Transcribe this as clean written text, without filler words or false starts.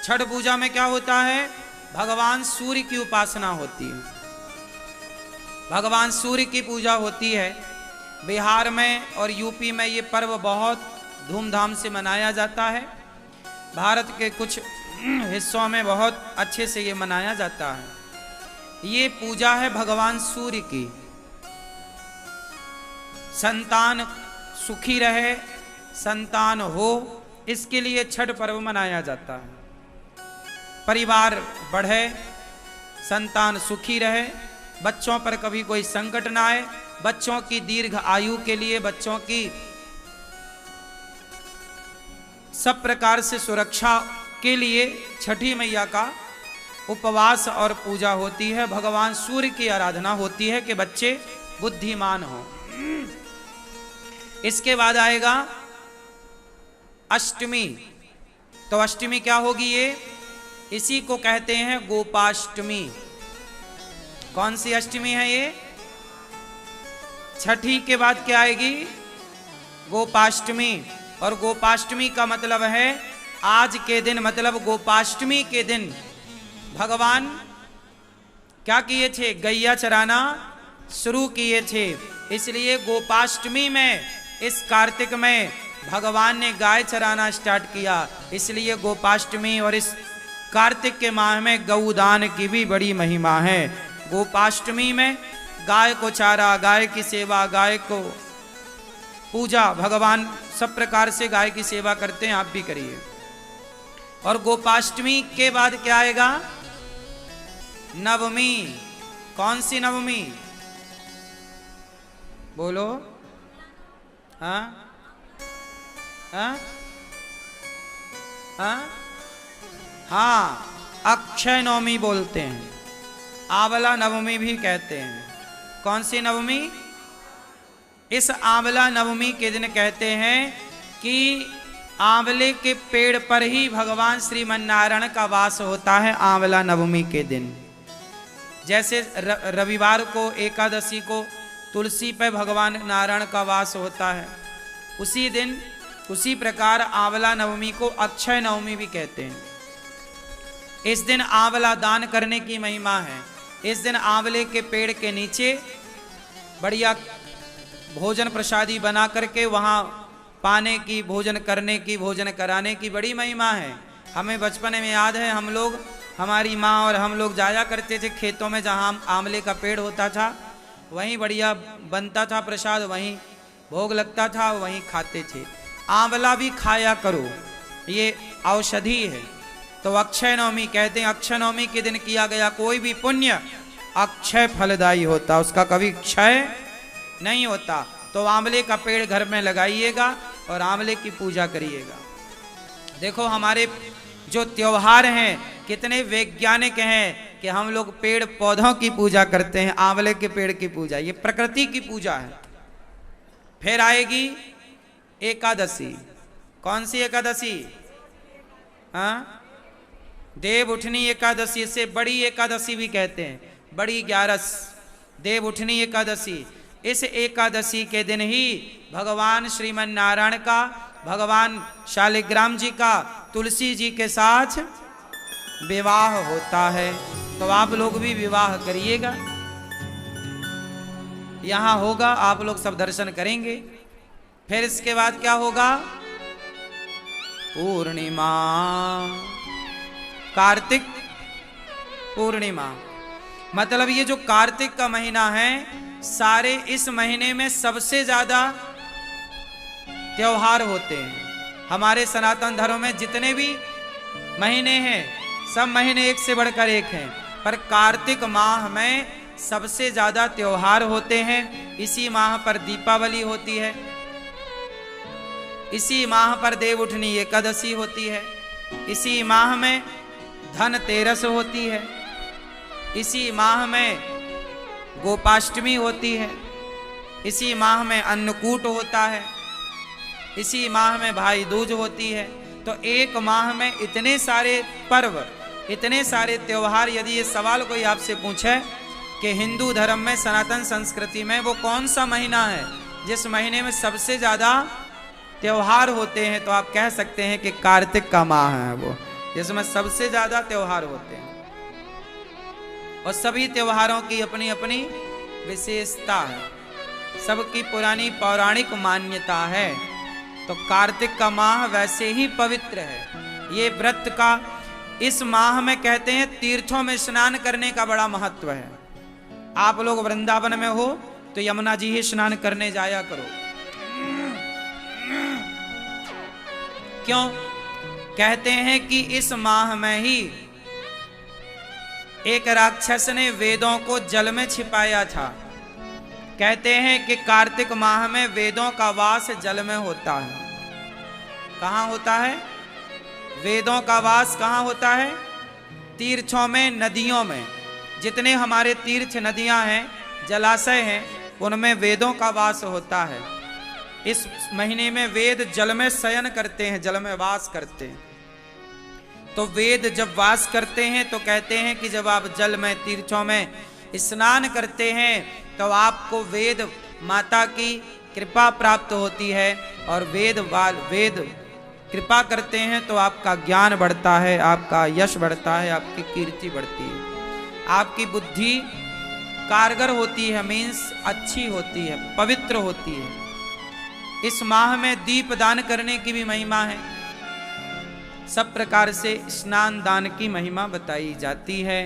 छठ पूजा में क्या होता है? भगवान सूर्य की उपासना होती है, भगवान सूर्य की पूजा होती है। बिहार में और यूपी में ये पर्व बहुत धूमधाम से मनाया जाता है। भारत के कुछ हिस्सों में बहुत अच्छे से ये मनाया जाता है। ये पूजा है भगवान सूर्य की। संतान सुखी रहे, संतान हो, इसके लिए छठ पर्व मनाया जाता है। परिवार बढ़े, संतान सुखी रहे, बच्चों पर कभी कोई संकट ना आए, बच्चों की दीर्घ आयु के लिए, बच्चों की सब प्रकार से सुरक्षा के लिए छठी मैया का उपवास और पूजा होती है। भगवान सूर्य की आराधना होती है कि बच्चे बुद्धिमान हों। इसके बाद आएगा अष्टमी। तो अष्टमी क्या होगी? ये इसी को कहते हैं गोपाष्टमी। कौन सी अष्टमी है ये? छठी के बाद क्या आएगी? गोपाष्टमी। और गोपाष्टमी का मतलब है आज के दिन, मतलब गोपाष्टमी के दिन भगवान क्या किए थे? गैया चराना शुरू किए थे। इसलिए गोपाष्टमी में, इस कार्तिक में भगवान ने गाय चराना स्टार्ट किया। इसलिए गोपाष्टमी और इस कार्तिक के माह में गौदान की भी बड़ी महिमा है। गोपाष्टमी में गाय को चारा, गाय की सेवा, गाय को पूजा, भगवान सब प्रकार से गाय की सेवा करते हैं, आप भी करिए। और गोपाष्टमी के बाद क्या आएगा? नवमी। कौन सी नवमी? बोलो। हाँ हाँ हाँ हाँ, अक्षय नवमी बोलते हैं, आंवला नवमी भी कहते हैं। कौन सी नवमी? इस आंवला नवमी के दिन कहते हैं कि आंवले के पेड़ पर ही भगवान श्रीमन्नारायण का वास होता है आंवला नवमी के दिन। जैसे रविवार को, एकादशी को तुलसी पे भगवान नारायण का वास होता है, उसी दिन, उसी प्रकार आंवला नवमी को अक्षय नवमी भी कहते हैं। इस दिन आंवला दान करने की महिमा है। इस दिन आंवले के पेड़ के नीचे बढ़िया भोजन प्रसादी बना करके वहाँ पाने की, भोजन करने की, भोजन कराने की बड़ी महिमा है। हमें बचपन में याद है, हम लोग, हमारी माँ और हम लोग जाया करते थे खेतों में, जहाँ आंवले का पेड़ होता था, वहीं बढ़िया बनता था प्रसाद, वहीं भोग लगता था, वहीं खाते थे। आंवला भी खाया करो, ये औषधि है। तो अक्षय नवमी कहते हैं, अक्षय नवमी के दिन किया गया कोई भी पुण्य अक्षय फलदायी होता, उसका कभी क्षय नहीं होता। तो आंवले का पेड़ घर में लगाइएगा और आंवले की पूजा करिएगा। देखो हमारे जो त्योहार हैं कितने वैज्ञानिक हैं कि हम लोग पेड़ पौधों की पूजा करते हैं, आंवले के पेड़ की पूजा, ये प्रकृति की पूजा है। फिर आएगी एकादशी। कौन सी एकादशी? हाँ, देव उठनी एकादशी, इसे बड़ी एकादशी भी कहते हैं, बड़ी 11, देव उठनी एकादशी। इस एकादशी के दिन ही भगवान श्रीमन नारायण का, भगवान शालिग्राम जी का तुलसी जी के साथ विवाह होता है। तो आप लोग भी विवाह करिएगा, यहां होगा, आप लोग सब दर्शन करेंगे। फिर इसके बाद क्या होगा? पूर्णिमा, कार्तिक पूर्णिमा। मतलब ये जो कार्तिक का महीना है, सारे इस महीने में सबसे ज्यादा त्योहार होते हैं। हमारे सनातन धर्म में जितने भी महीने हैं, सब महीने एक से बढ़कर एक हैं, पर कार्तिक माह में सबसे ज्यादा त्योहार होते हैं। इसी माह पर दीपावली होती है, इसी माह पर देव उठनी एकादशी होती है, इसी माह में धनतेरस होती है, इसी माह में गोपाष्टमी होती है, इसी माह में अन्नकूट होता है, इसी माह में भाई दूज होती है। तो एक माह में इतने सारे पर्व, इतने सारे त्योहार। यदि ये सवाल कोई आपसे पूछे कि हिंदू धर्म में, सनातन संस्कृति में वो कौन सा महीना है जिस महीने में सबसे ज्यादा त्योहार होते हैं, तो आप कह सकते हैं कि कार्तिक का माह है वो। जिसमें सबसे ज्यादा त्योहार होते हैं और सभी त्योहारों की अपनी अपनी विशेषता है, सबकी पुरानी पौराणिक मान्यता है। तो कार्तिक का माह वैसे ही पवित्र है। ये व्रत का इस माह में कहते हैं तीर्थों में स्नान करने का बड़ा महत्व है। आप लोग वृंदावन में हो तो यमुना जी ही स्नान करने जाया करो। क्यों? कहते हैं कि इस माह में ही एक राक्षस ने वेदों को जल में छिपाया था। कहते हैं कि कार्तिक माह में वेदों का वास जल में होता है। कहाँ होता है? वेदों का वास कहाँ होता है? तीर्थों में, नदियों में। जितने हमारे तीर्थ नदियां हैं, जलाशय हैं, उनमें वेदों का वास होता है। इस महीने में वेद जल में शयन करते हैं, जल में वास करते हैं। तो वेद जब वास करते हैं तो कहते हैं कि जब आप जल में, तीर्थों में स्नान करते हैं तो आपको वेद माता की कृपा प्राप्त होती है और वेद कृपा करते हैं तो आपका ज्ञान बढ़ता है, आपका यश बढ़ता है, आपकी कीर्ति बढ़ती है, आपकी बुद्धि कारगर होती है, मीन्स अच्छी होती है, पवित्र होती है। इस माह में दीप दान करने की भी महिमा है। सब प्रकार से स्नान दान की महिमा बताई जाती है।